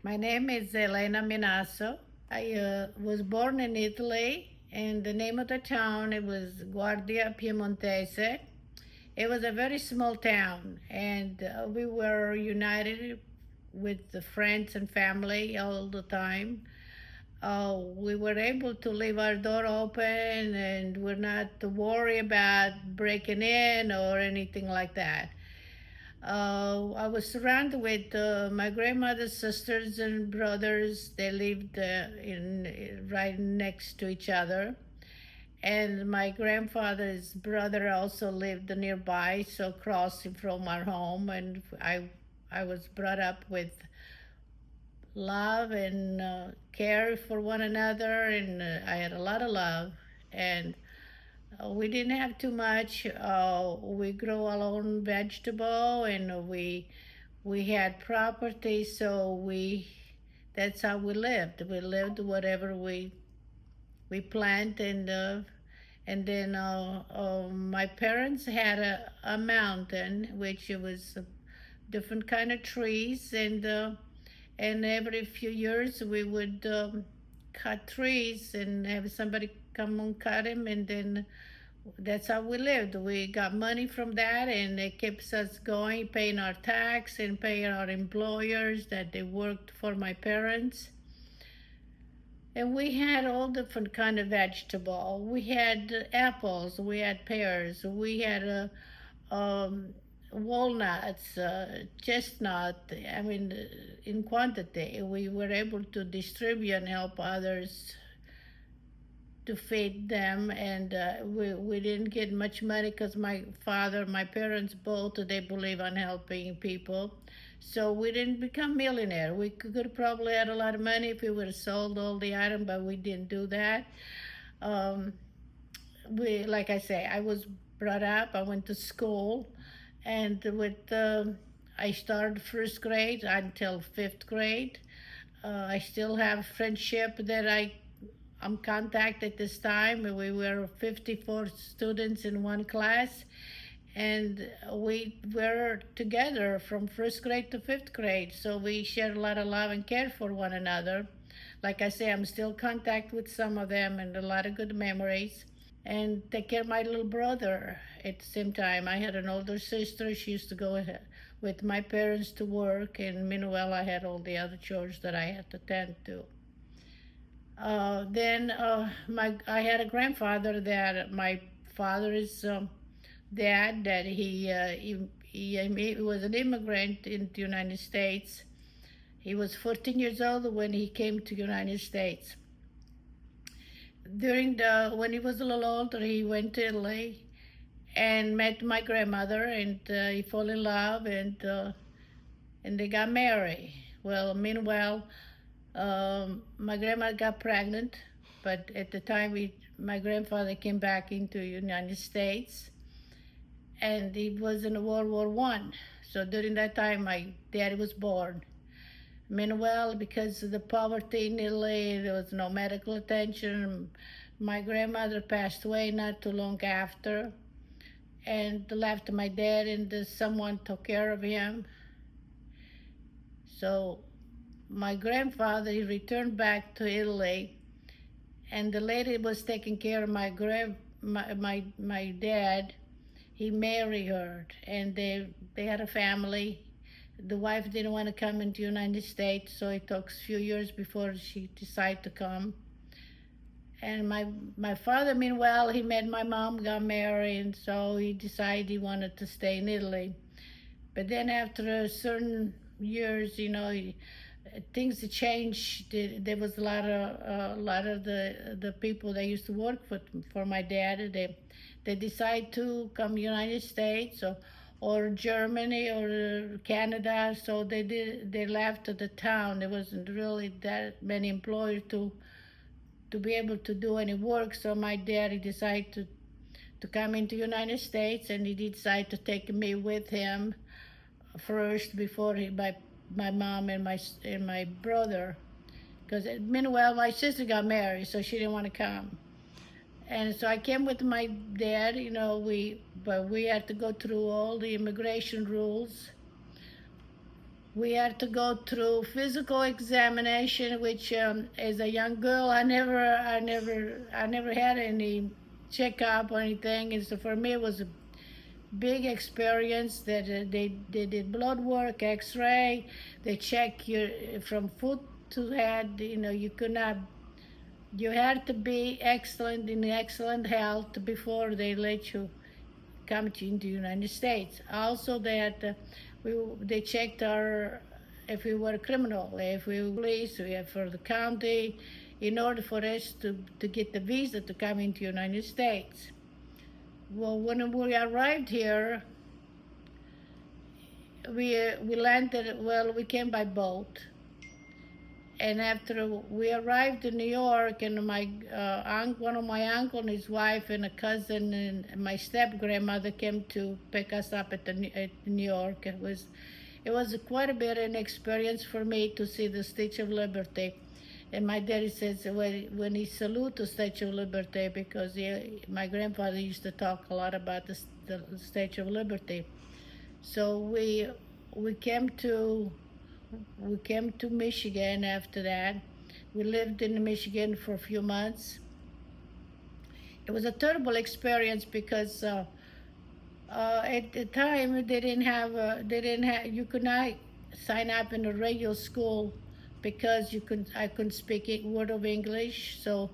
My name is Elena Minasso. I was born in Italy, and the name of the town it was Guardia Piemontese. It was a very small town, and we were united with the friends and family all the time. We were able to leave our door open, and we're not to worry about breaking in or anything like that. I was surrounded with my grandmother's sisters and brothers. They lived in right next to each other, and my grandfather's brother also lived nearby, so crossing from our home. And I was brought up with love and care for one another, and I had a lot of love. And we didn't have too much. We grow our own vegetable, and we had property, so we that's how we lived. We lived whatever we plant, and then my parents had a mountain which it was different kind of trees, and every few years we would cut trees and have somebody come and cut them, and then that's how we lived. We got money from that, and it keeps us going, paying our tax and paying our employers that they worked for my parents. And we had all different kind of vegetable. We had apples, we had pears, we had walnuts, chestnut. I mean, in quantity. We were able to distribute and help others to feed them, and we didn't get much money because my parents both, they believe on helping people, so we didn't become millionaire. We could probably had a lot of money if we would have sold all the item, but we didn't do that. um, we Like I say, I was brought up, I went to school, and I started first grade until fifth grade. I still have friendship that I'm contacted this time. We were 54 students in one class, and we were together from first grade to fifth grade. So we shared a lot of love and care for one another. Like I say, I'm still in contact with some of them, and a lot of good memories. And take care of my little brother at the same time. I had an older sister. She used to go with my parents to work, and meanwhile, I had all the other chores that I had to tend to. Then my I had a grandfather that my father's dad, that he was an immigrant in the United States. He was 14 years old when he came to the United States. When he was a little older, he went to Italy and met my grandmother, and he fell in love, and they got married. Well, meanwhile, my grandma got pregnant, but at the time my grandfather came back into the United States, and he was in World War One. So during that time, my dad was born. Meanwhile, because of the poverty in Italy, there was no medical attention. My grandmother passed away not too long after, and left my dad, and someone took care of him. So my grandfather, he returned back to Italy, and the lady was taking care of my dad. He married her, and they had a family. The wife didn't want to come into the United States, so it took a few years before she decided to come. And my father, meanwhile, he met my mom, got married, and so he decided he wanted to stay in Italy. But then after a certain years, things changed. There was a lot of the people that used to work for my dad. They decided to come United States, or Germany or Canada. So they left the town. There wasn't really that many employers to be able to do any work. So my dad, he decided to come into United States, and he decided to take me with him first before my mom and my brother, because meanwhile my sister got married, so she didn't want to come. And so I came with my dad. But we had to go through all the immigration rules. We had to go through physical examination, which as a young girl, I never had any checkup or anything. And so for me, it was a big experience that they did blood work, X-ray. They check your from foot to head. You know, you had to be excellent in excellent health before they let you come into the United States. Also, they checked our if we were criminal, if we were police, we have for the county, in order for us to get the visa to come into the United States. Well, when we arrived here, we landed. Well, we came by boat, and after we arrived in New York, and one of my uncle and his wife and a cousin and my step grandmother came to pick us up at New York. It was quite a bit of an experience for me to see the Statue of Liberty. And my daddy says when he salute the Statue of Liberty, because my grandfather used to talk a lot about the Statue of Liberty. So we came to Michigan after that. We lived in Michigan for a few months. It was a terrible experience because at the time they didn't have you could not sign up in a radio school because I couldn't speak a word of English. So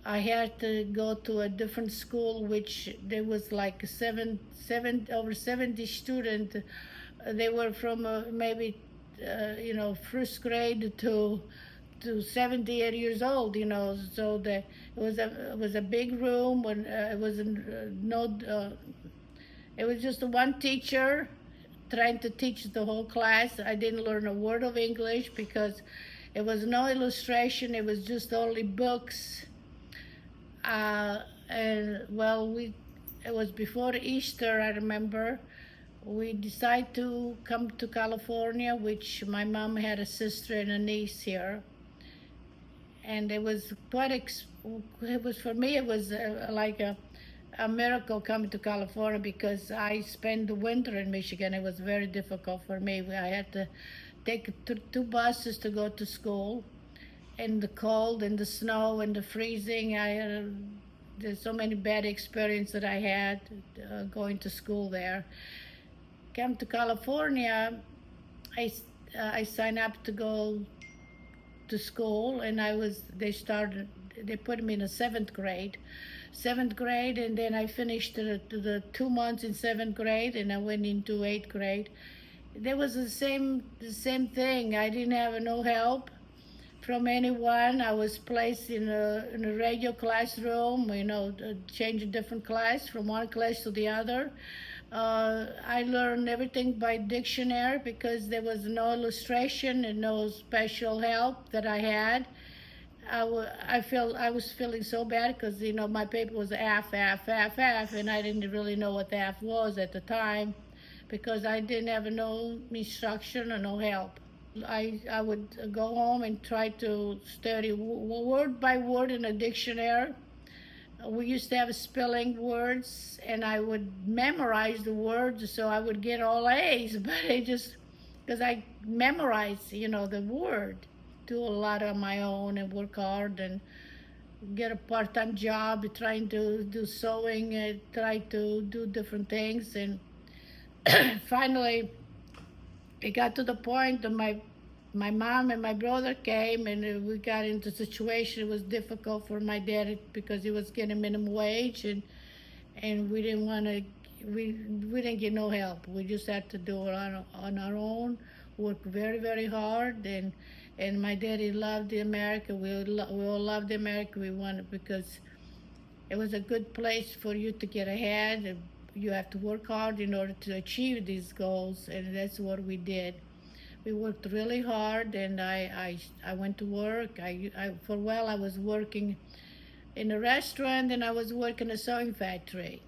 I had to go to a different school, which there was like over 70 students. They were from maybe first grade to 78 years old. So it was a big room. When it was it was just one teacher trying to teach the whole class. I didn't learn a word of English because it was no illustration. It was just only books. And well, it was before Easter, I remember. We decided to come to California, which my mom had a sister and a niece here. And it was for me, it was like a miracle coming to California because I spent the winter in Michigan. It was very difficult for me. I had to take two buses to go to school in the cold, in the snow, in the freezing. There's so many bad experiences that I had going to school there. Came to California, I signed up to go to school, and they put me in a seventh grade, and then I finished the 2 months in seventh grade, and I went into eighth grade. There was the same thing. I didn't have no help from anyone. I was placed in a radio classroom, change a different class from one class to the other. I learned everything by dictionary because there was no illustration and no special help that I had. I was feeling so bad because my paper was F, and I didn't really know what the F was at the time because I didn't have no instruction or no help. I would go home and try to study word by word in a dictionary. We used to have spelling words, and I would memorize the words so I would get all A's, but because I memorized, the word. Do a lot on my own and work hard and get a part-time job, trying to do sewing, and try to do different things. And finally, it got to the point that my mom and my brother came, and we got into a situation. It was difficult for my dad because he was getting minimum wage, and we didn't want to. We didn't get no help. We just had to do it on our own. Work very, very hard, and my daddy loved America. We all loved America. We wanted because it was a good place for you to get ahead. You have to work hard in order to achieve these goals, and that's what we did. We worked really hard, and I went to work. For a while I was working in a restaurant, and I was working in a sewing factory.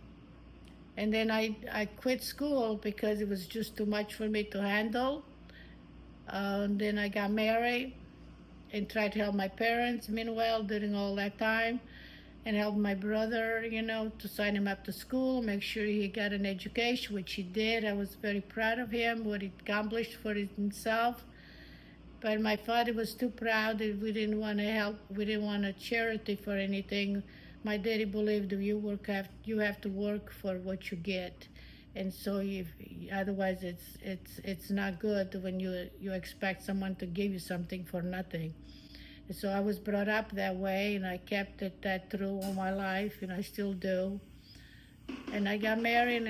And then I quit school because it was just too much for me to handle. And then I got married and tried to help my parents meanwhile during all that time. and help my brother, to sign him up to school, make sure he got an education, which he did. I was very proud of him, what he accomplished for himself. But my father was too proud that we didn't want to help. We didn't want a charity for anything. My daddy believed that you have to work for what you get, and so if otherwise it's not good when you expect someone to give you something for nothing. And so I was brought up that way, and I kept that through all my life, and I still do. And I got married,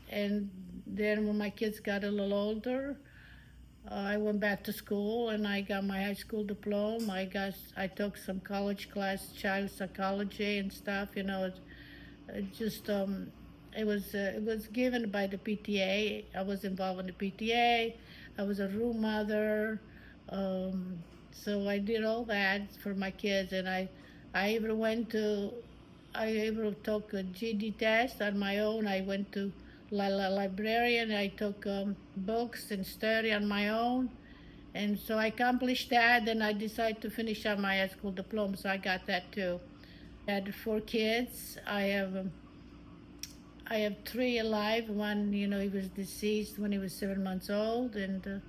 and then when my kids got a little older, I went back to school and I got my high school diploma. I took some college class, child psychology and stuff. It was given by the PTA. I was involved in the PTA. I was a room mother. So I did all that for my kids, and I even went to I even took a GD test on my own. I went to librarian. I took books and study on my own. And so I accomplished that. Then I decided to finish up my high school diploma, so I got that too. I had 4 kids. I have 3 alive. One, he was deceased when he was 7 months old, and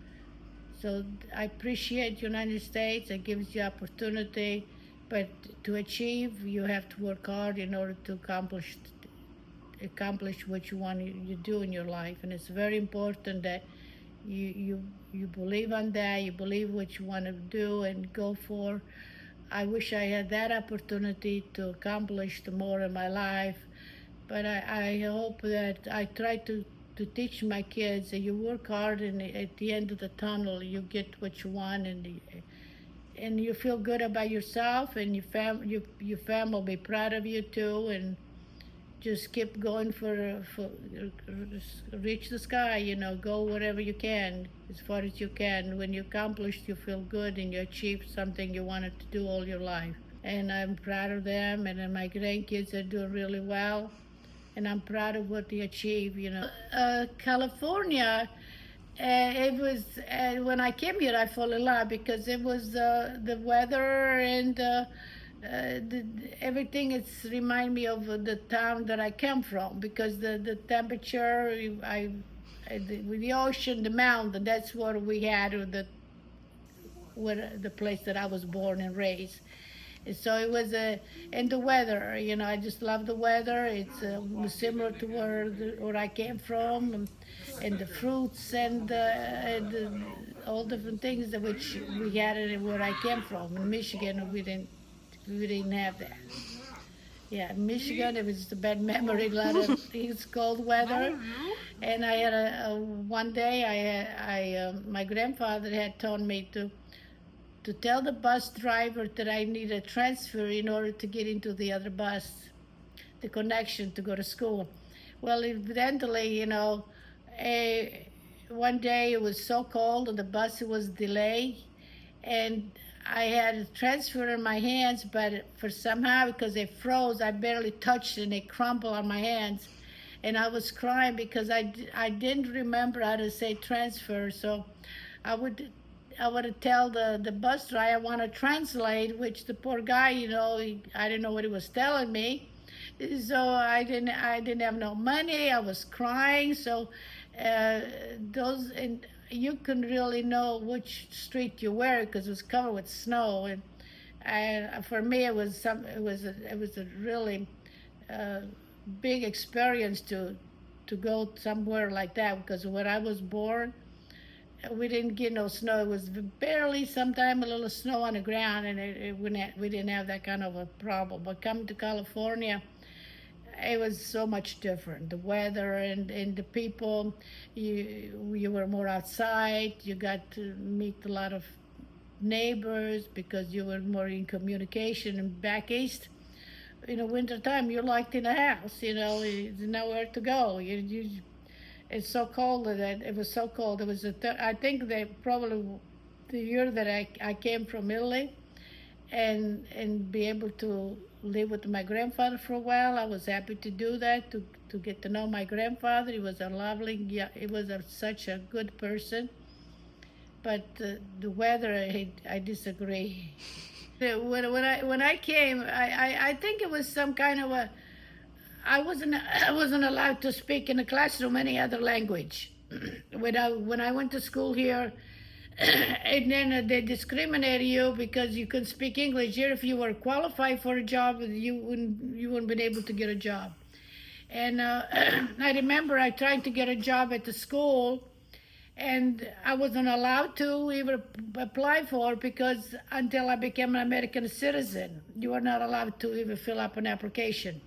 so I appreciate United States. It gives you opportunity, but to achieve, you have to work hard in order to accomplish what you want to do in your life. And it's very important that you believe on that, you believe what you want to do and go for. I wish I had that opportunity to accomplish more in my life, but I hope that I try to teach my kids that you work hard, and at the end of the tunnel you get what you want, and you feel good about yourself, and your family will be proud of you too, and just keep going for reach the sky, go wherever you can, as far as you can. When you accomplish, you feel good and you achieve something you wanted to do all your life. And I'm proud of them, and then my grandkids are doing really well, and I'm proud of what they achieve. California, it was when I came here, I fell in love because it was the weather and everything. It's remind me of the town that I came from, because the temperature, with the ocean, the mountain. That's what we had, or the place that I was born and raised. And so it was and the weather. I just love the weather. It's similar to where I came from, and the fruits and all different things that which we had where I came from. In Michigan, we didn't have that. Yeah, Michigan, it was a bad memory. A lot of it's cold weather, and I had one day my grandfather had told me to tell the bus driver that I need a transfer in order to get into the other bus, the connection to go to school. Well, evidently, one day it was so cold and the bus was delayed, and I had a transfer in my hands, but for somehow, because it froze, I barely touched it and it crumpled on my hands. And I was crying because I didn't remember how to say transfer. So I would tell the bus driver I want to translate, which the poor guy, I didn't know what he was telling me. So I didn't have no money. I was crying. So and you can really know which street you were because it was covered with snow. And for me, it was a really big experience to go somewhere like that, because when I was born, we didn't get no snow. It was barely sometime a little snow on the ground, and we didn't have that kind of a problem. But coming to California, it was so much different. The weather and the people, you were more outside. You got to meet a lot of neighbors because you were more in communication. And back east, in the wintertime, you're locked in a house. There's nowhere to go. It's so cold that it was so cold. It was I think they probably the year that I came from Italy, and be able to live with my grandfather for a while. I was happy to do that, to get to know my grandfather. He was such a good person. But the weather, I disagree. When I came, I think it was some kind of a, I wasn't allowed to speak in the classroom any other language. When I went to school here, and then they discriminated you because you couldn't speak English. Here, if you were qualified for a job, you wouldn't been able to get a job. And I remember I tried to get a job at the school, and I wasn't allowed to even apply for it because until I became an American citizen, you were not allowed to even fill up an application.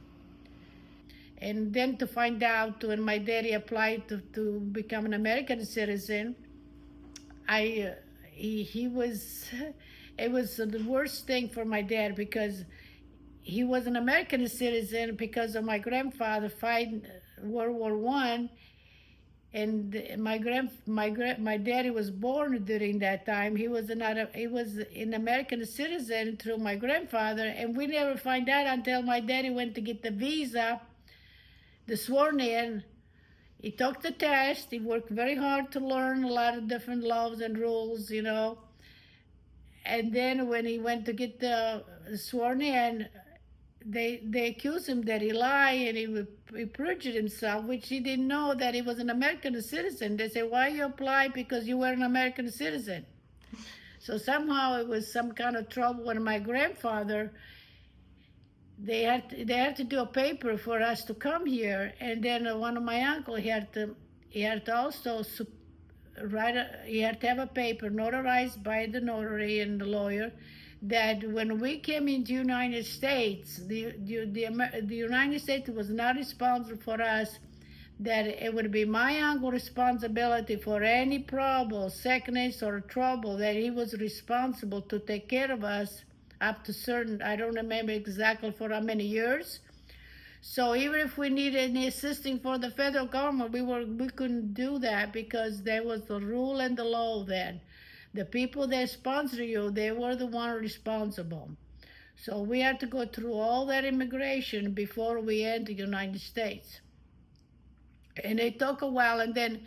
And then to find out when my daddy applied to become an American citizen, he was, it was the worst thing for my dad because he was an American citizen because of my grandfather fighting World War I, and my daddy was born during that time. He was an American citizen through my grandfather, and we never find out until my daddy went to get the visa, the sworn in. He took the test. He worked very hard to learn a lot of different laws and rules, And then when he went to get the sworn in, they accused him that he lied and he perjured himself, which he didn't know that he was an American citizen. They said, why you apply? Because you were an American citizen. So somehow it was some kind of trouble when my grandfather, they had to do a paper for us to come here, and then one of my uncle he had to also he had to have a paper notarized by the notary and the lawyer that when we came into the United States, the United States was not responsible for us, that it would be my uncle's responsibility for any problem, sickness or trouble, that he was responsible to take care of us up to certain, I don't remember exactly for how many years. So even if we needed any assistance for the federal government, we couldn't do that because there was the rule and the law then. The people that sponsor you, they were the one responsible. So we had to go through all that immigration before we entered the United States. And it took a while. And then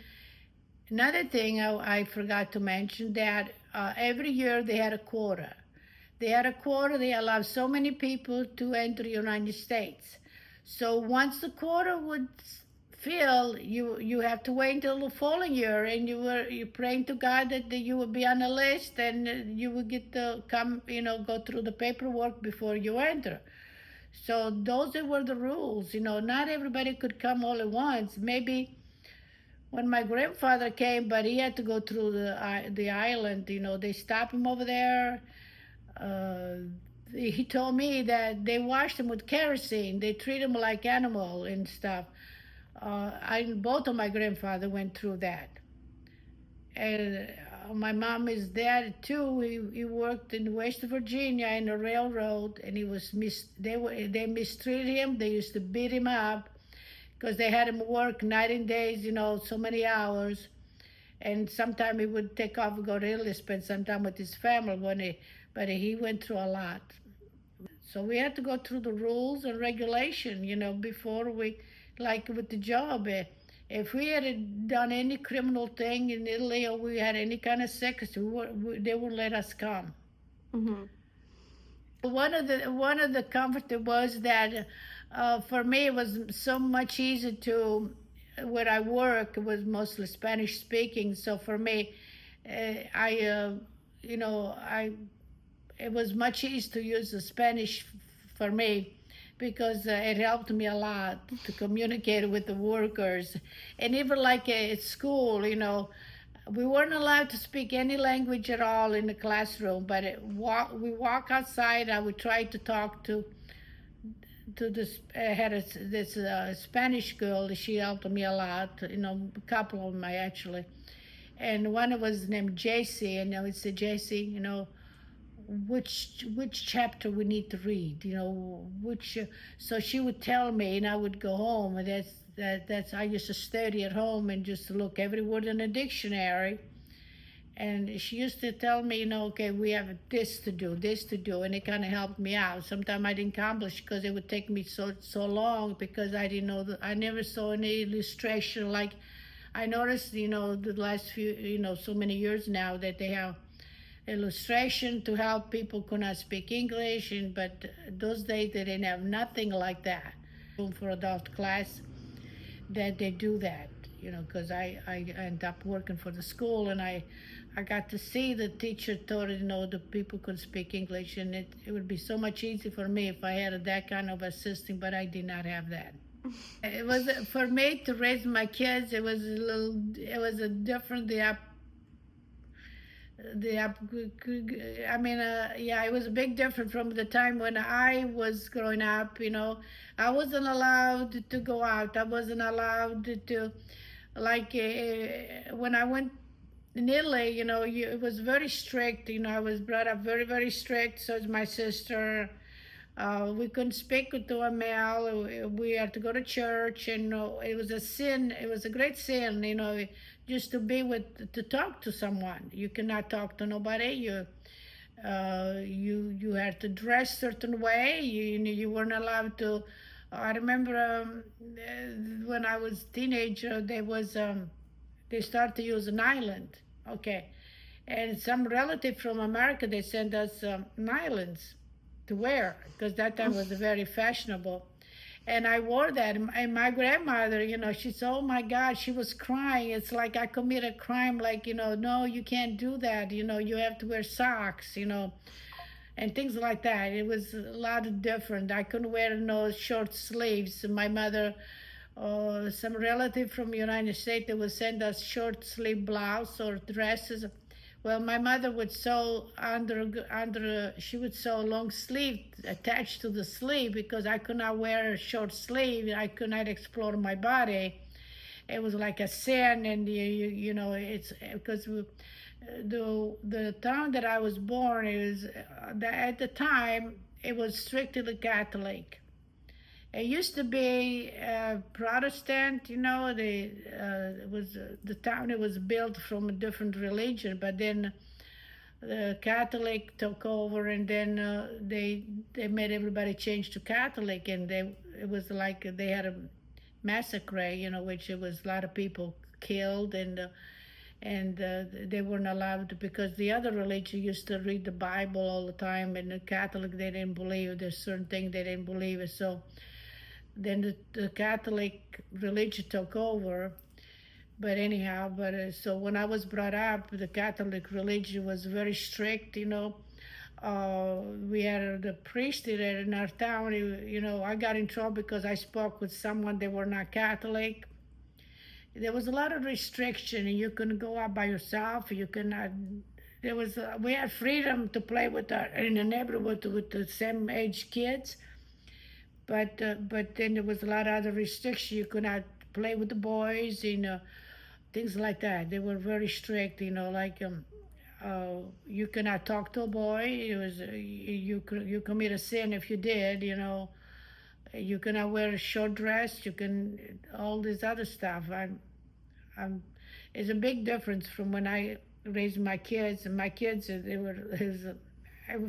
another thing I forgot to mention, that every year they had a quota. They allowed so many people to enter the United States. So once the quota would fill, you have to wait until the following year, and you're praying to God that you would be on the list and you would get to come, go through the paperwork before you enter. So those were the rules. Not everybody could come all at once. Maybe when my grandfather came, but he had to go through the island. They stopped him over there. He told me that they washed him with kerosene. They treat him like animal and stuff. Both of my grandfather went through that. And my mom's dad too. He worked in West Virginia in the railroad, and they mistreated him. They used to beat him up because they had him work night and days, so many hours. And sometimes he would take off and go to Italy, spend some time with his family but he went through a lot. So we had to go through the rules and regulation, before we, like with the job. If we had done any criminal thing in Italy or we had any kind of sickness, they wouldn't let us come. Mm-hmm. One of the comforts was that for me it was so much easier to, where I work, it was mostly Spanish speaking. So for me, it was much easier to use the Spanish for me because it helped me a lot to communicate with the workers. And even like at school, we weren't allowed to speak any language at all in the classroom, but we walk outside. I would try to talk to this, this Spanish girl. She helped me a lot, a couple of them actually. And one was named JC, and I would say, JC, which chapter we need to read, so she would tell me, and I would go home, and that's I used to study at home and just look every word in the dictionary. And she used to tell me, okay, we have this to do, and it kind of helped me out. Sometimes I didn't accomplish because it would take me so long because I didn't know I never saw any illustration. Like I noticed, the last few, so many years now that they illustration to help people could not speak English. And but those days they didn't have nothing like that. For adult class, that they do that, because I end up working for the school, and I got to see the teacher taught the people could speak English, and it would be so much easier for me if I had that kind of assistant, but I did not have that. It was for me to raise my kids. It was a different I mean, yeah, it was a big difference from the time when I was growing up. I wasn't allowed to go out. I wasn't allowed to, like, when I went in Italy, it was very strict. I was brought up very, very strict. So is my sister. We couldn't speak to a male. We had to go to church, and it was a sin. It was a great sin, just to be to talk to someone. You cannot talk to nobody. You had to dress certain way. You weren't allowed to. I remember when I was teenager, they started to use an island. Okay, and some relative from America, they sent us islands to wear, because that time was very fashionable. And I wore that, and my grandmother, she said, oh my God, she was crying. It's like I committed a crime, like, no, you can't do that, you have to wear socks, and things like that. It was a lot different. I couldn't wear no short sleeves. My mother, some relative from the United States, they would send us short sleeve blouse or dresses. Well, my mother would sew she would sew a long sleeve attached to the sleeve, because I could not wear a short sleeve. I could not explore my body. It was like a sin, and it's because the town that I was born is at the time it was strictly Catholic. It used to be Protestant, the town. It was built from a different religion, but then the Catholic took over, and then they made everybody change to Catholic, and it was like they had a massacre, which it was a lot of people killed, and they weren't allowed, because the other religion used to read the Bible all the time, and the Catholic, they didn't believe. There's certain things they didn't believe. So then the Catholic religion took over. But anyhow, so when I was brought up, the Catholic religion was very strict. We had the priest there in our town. I got in trouble because I spoke with someone that were not Catholic. There was a lot of restriction, and you couldn't go out by yourself. You could not. We had freedom to play in the neighborhood with the same age kids. But then there was a lot of other restrictions. You could not play with the boys, things like that. They were very strict, like you cannot talk to a boy. It was you commit a sin if you did. You cannot wear a short dress. You can all this other stuff. It's a big difference from when I raised my kids. And my kids,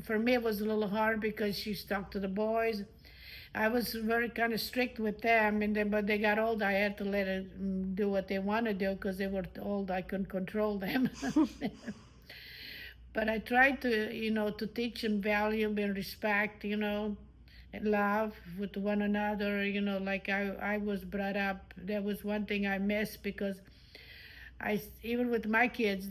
for me it was a little hard because she stuck to the boys. I was very kind of strict with them, but they got old. I had to let them do what they want to do because they were old. I couldn't control them. But I tried to teach them value and respect, and love with one another. Like I was brought up. That was one thing I missed, because even with my kids,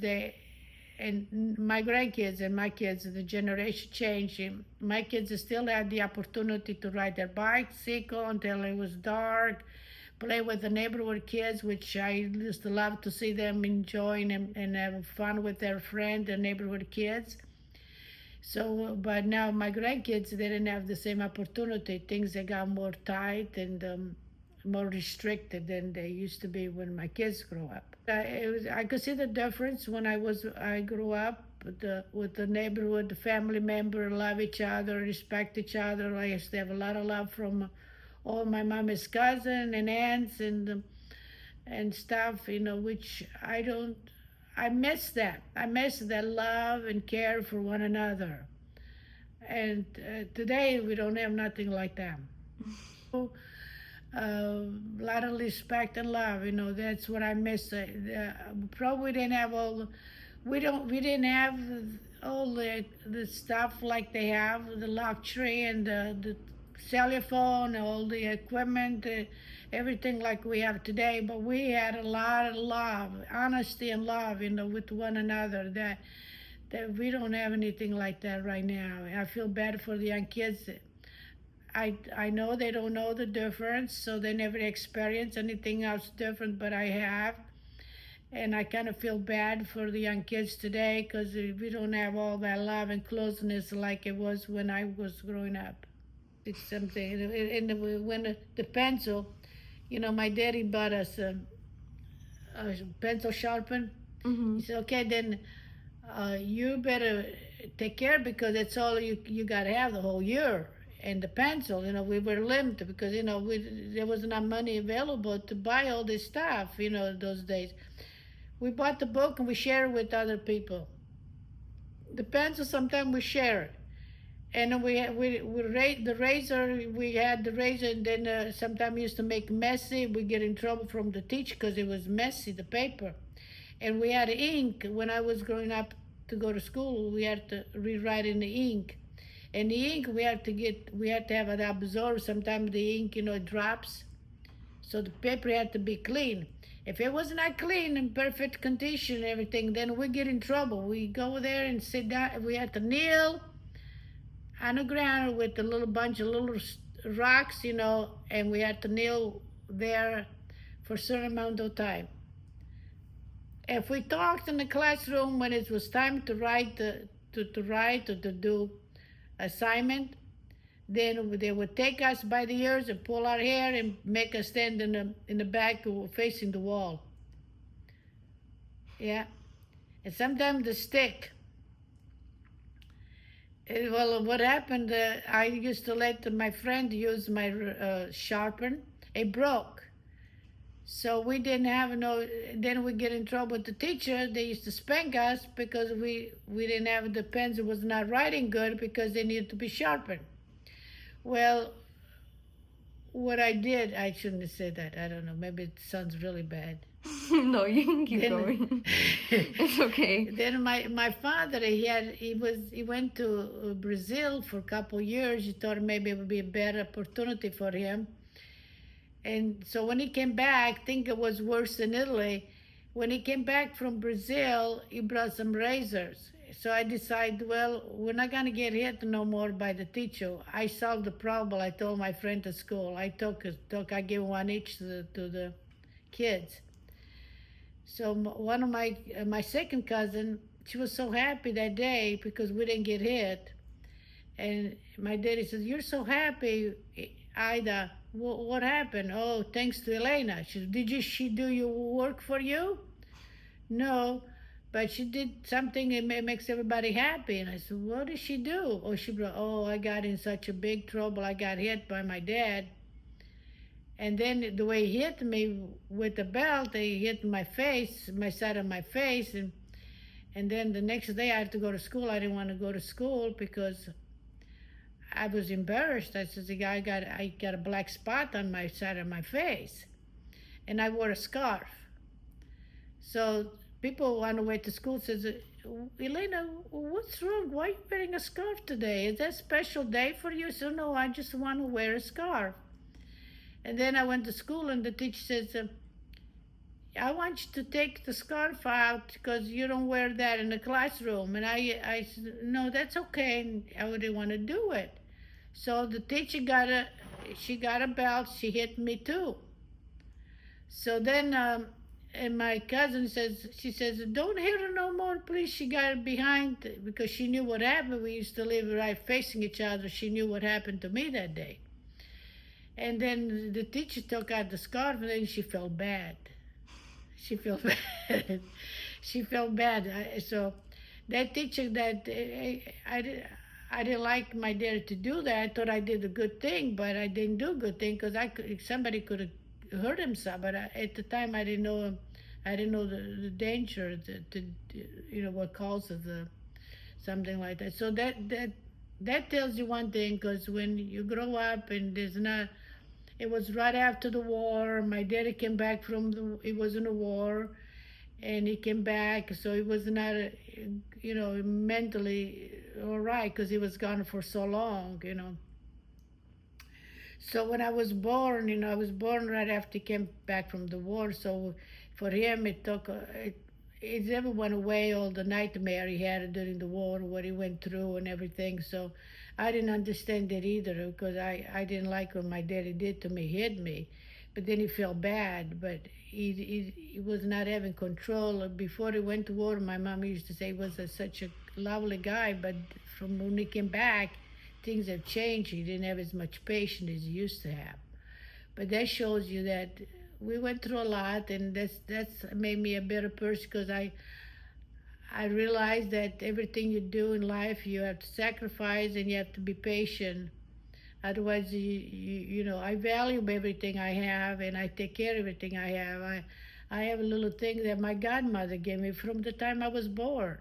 and my grandkids and my kids, the generation changed. My kids still had the opportunity to ride their bicycle until it was dark, play with the neighborhood kids, which I used to love to see them enjoying and have fun with their friends, the neighborhood kids. So, but now my grandkids, they didn't have the same opportunity. Things, they got more tight and more restricted than they used to be when my kids grew up. I could see the difference when I grew up with the neighborhood, the family member, love each other, respect each other. I used to have a lot of love from all my mama's cousin and aunts and stuff, which I miss that. I miss that love and care for one another. And today we don't have nothing like that. A lot of respect and love, that's what I miss. Probably didn't have we didn't have all the stuff like they have, the luxury and the cell phone, all the equipment, everything like we have today. But we had a lot of love, honesty and love, with one another. That we don't have anything like that right now. I feel bad for the young kids. I know they don't know the difference, so they never experience anything else different, but I have. And I kind of feel bad for the young kids today because we don't have all that love and closeness like it was when I was growing up. It's something, and when the pencil, my daddy bought us a pencil sharpen. He said, okay, then you better take care because that's all you got to have the whole year. And the pencil, we were limited because, there was not money available to buy all this stuff, those days. We bought the book and we share it with other people. The pencil, sometimes we share it. And we the razor, we had the razor, and then sometimes we used to make messy. We get in trouble from the teacher because it was messy, the paper. And we had ink. When I was growing up to go to school, we had to rewrite in the ink. And the ink, we had to have it absorbed. Sometimes the ink, it drops. So the paper had to be clean. If it was not clean in perfect condition and everything, then we get in trouble. We go there and sit down. We had to kneel on the ground with a little bunch of little rocks, and we had to kneel there for a certain amount of time. If we talked in the classroom when it was time to write, to write or to do assignment, then they would take us by the ears and pull our hair and make us stand in the back facing the wall. Yeah. And sometimes the stick. Well, what happened, I used to let my friend use my sharpen. It broke. So we didn't have then we get in trouble with the teacher. They used to spank us because we didn't have the pens. It was not writing good because they needed to be sharpened. Well, what I did, I shouldn't have said that. I don't know. Maybe it sounds really bad. No, you can keep going. It's okay. Then my father, he went to Brazil for a couple of years. He thought maybe it would be a better opportunity for him. And so when he came back, I think it was worse than Italy. When he came back from Brazil, he brought some razors. So I decided, well, we're not going to get hit no more by the teacher. I solved the problem. I told my friend at school. I gave one each to the kids. So one of my second cousin, she was so happy that day because we didn't get hit. And my daddy says, "You're so happy, Ida. What happened?" "Oh, thanks to Elena." She said, "Did she do your work for you?" "No, but she did something that makes everybody happy." And I said, "What did she do?" "Oh, she brought, I got in such a big trouble. I got hit by my dad. And then the way he hit me with the belt, he hit my face, my side of my face. And then the next day I had to go to school. I didn't want to go to school because I was embarrassed. I said, I got a black spot on my side of my face. And I wore a scarf. So people on the way to school says, "Elena, what's wrong? Why are you wearing a scarf today? Is that a special day for you?" So no, I just want to wear a scarf. And then I went to school and the teacher says, "I want you to take the scarf out because you don't wear that in the classroom." And I said, "No, that's okay." And I wouldn't want to do it. So the teacher got a belt. She hit me too. So then, and my cousin she says, "Don't hit her no more, please." She got behind because she knew what happened. We used to live right facing each other. She knew what happened to me that day. And then the teacher took out the scarf and then she felt bad. She felt bad. She felt bad. So that teacher I didn't like my dad to do that. I thought I did a good thing, but I didn't do a good thing because somebody could have hurt himself. But at the time, I didn't know the danger, what causes something like that. So that tells you one thing, because when you grow up and it was right after the war. My daddy came back he was in the war. and he came back, so he was not, mentally all right because he was gone for so long. So when I was born, I was born right after he came back from the war. So for him, it never went away, all the nightmare he had during the war, what he went through and everything. So I didn't understand it either because I didn't like what my daddy did to me. He hit me, but then he felt bad. But he was not having control. Before he went to war, my mom used to say he was such a lovely guy, but from when he came back, things have changed. He didn't have as much patience as he used to have. But that shows you that we went through a lot, and that's made me a better person because I realized that everything you do in life, you have to sacrifice and you have to be patient. Otherwise, I value everything I have and I take care of everything I have. I have a little thing that my godmother gave me from the time I was born,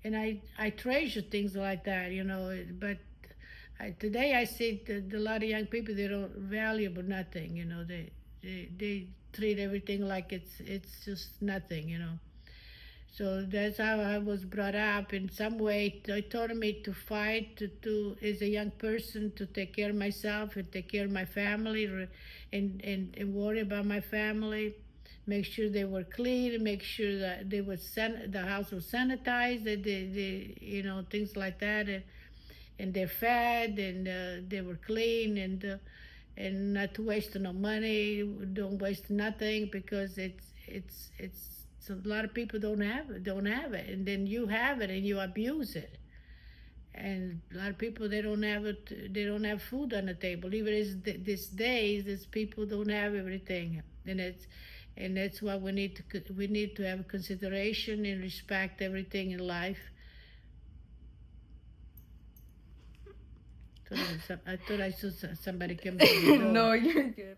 and I treasure things like that. But today I see that a lot of young people, they don't value but nothing. They treat everything like it's just nothing. So that's how I was brought up. In some way, they taught me to fight, as a young person, to take care of myself and take care of my family, and worry about my family, make sure they were clean, make sure that the house was sanitized, that things like that, and they're fed, and they were clean, and not to waste no money, don't waste nothing, because it's so a lot of people don't have it, and then you have it and you abuse it. And a lot of people, they don't have it, they don't have food on the table. Even these days, these people don't have everything, and that's why we need to have consideration and respect everything in life. I thought I saw somebody come to the door. No, you're good.